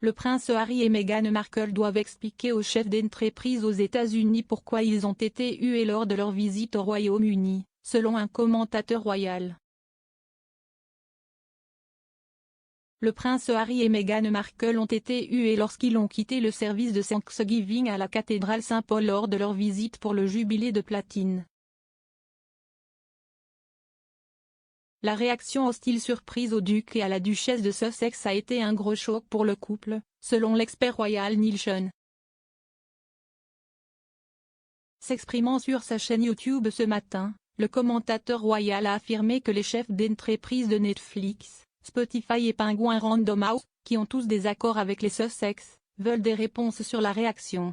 Le prince Harry et Meghan Markle doivent expliquer aux chefs d'entreprise aux États-Unis pourquoi ils ont été hués lors de leur visite au Royaume-Uni, selon un commentateur royal. Le prince Harry et Meghan Markle ont été hués lorsqu'ils ont quitté le service de Thanksgiving à la cathédrale Saint-Paul lors de leur visite pour le jubilé de platine. La réaction hostile surprise au duc et à la duchesse de Sussex a été un gros choc pour le couple, selon l'expert royal Neil Sean. S'exprimant sur sa chaîne YouTube ce matin, le commentateur royal a affirmé que les chefs d'entreprise de Netflix, Spotify et Penguin Random House, qui ont tous des accords avec les Sussex, veulent des réponses sur la réaction.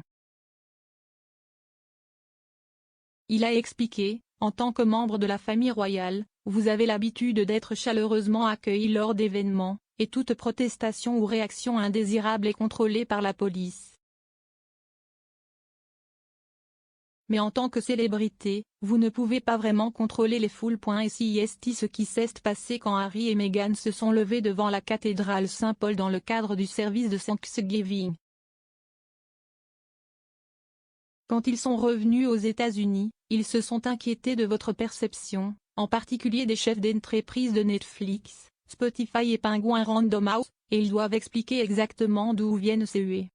Il a expliqué, en tant que membre de la famille royale, vous avez l'habitude d'être chaleureusement accueilli lors d'événements, et toute protestation ou réaction indésirable est contrôlée par la police. Mais en tant que célébrité, vous ne pouvez pas vraiment contrôler les foules. Et c'est ce qui s'est passé quand Harry et Meghan se sont levés devant la cathédrale Saint-Paul dans le cadre du service de Thanksgiving. Quand ils sont revenus aux États-Unis, ils se sont inquiétés de votre perception, en particulier des chefs d'entreprise de Netflix, Spotify et Penguin Random House, et ils doivent expliquer exactement d'où viennent ces huées.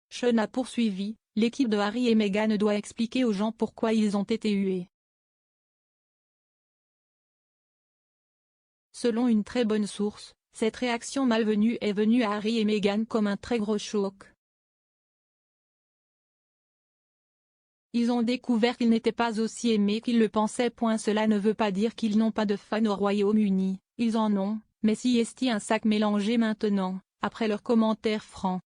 Sean a poursuivi, l'équipe de Harry et Meghan doit expliquer aux gens pourquoi ils ont été hués. Selon une très bonne source, cette réaction malvenue est venue à Harry et Meghan comme un très gros choc. Ils ont découvert qu'ils n'étaient pas aussi aimés qu'ils le pensaient. Cela ne veut pas dire qu'ils n'ont pas de fans au Royaume-Uni, ils en ont, mais c'est un sac mélangé maintenant, après leurs commentaires francs.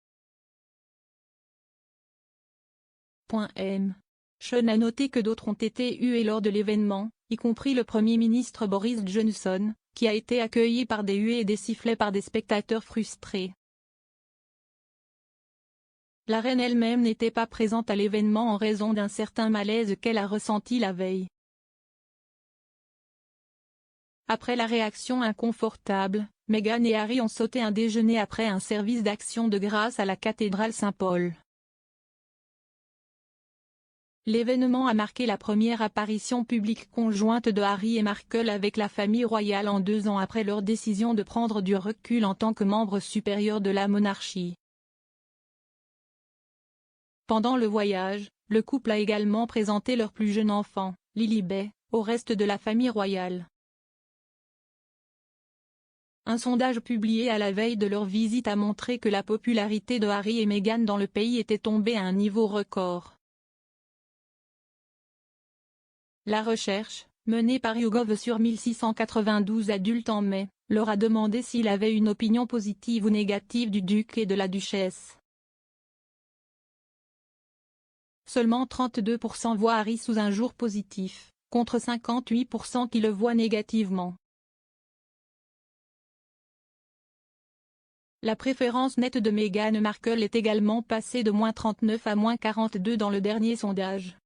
Sean a noté que d'autres ont été hués lors de l'événement, y compris le Premier ministre Boris Johnson, qui a été accueilli par des huées et des sifflets par des spectateurs frustrés. La reine elle-même n'était pas présente à l'événement en raison d'un certain malaise qu'elle a ressenti la veille. Après la réaction inconfortable, Meghan et Harry ont sauté un déjeuner après un service d'action de grâce à la cathédrale Saint-Paul. L'événement a marqué la première apparition publique conjointe de Harry et Markle avec la famille royale en 2 ans après leur décision de prendre du recul en tant que membre supérieur de la monarchie. Pendant le voyage, le couple a également présenté leur plus jeune enfant, Lilibet, au reste de la famille royale. Un sondage publié à la veille de leur visite a montré que la popularité de Harry et Meghan dans le pays était tombée à un niveau record. La recherche, menée par YouGov sur 1692 adultes en mai, leur a demandé s'ils avaient une opinion positive ou négative du duc et de la duchesse. Seulement 32% voient Harry sous un jour positif, contre 58% qui le voient négativement. La préférence nette de Meghan Markle est également passée de -39 à -42 dans le dernier sondage.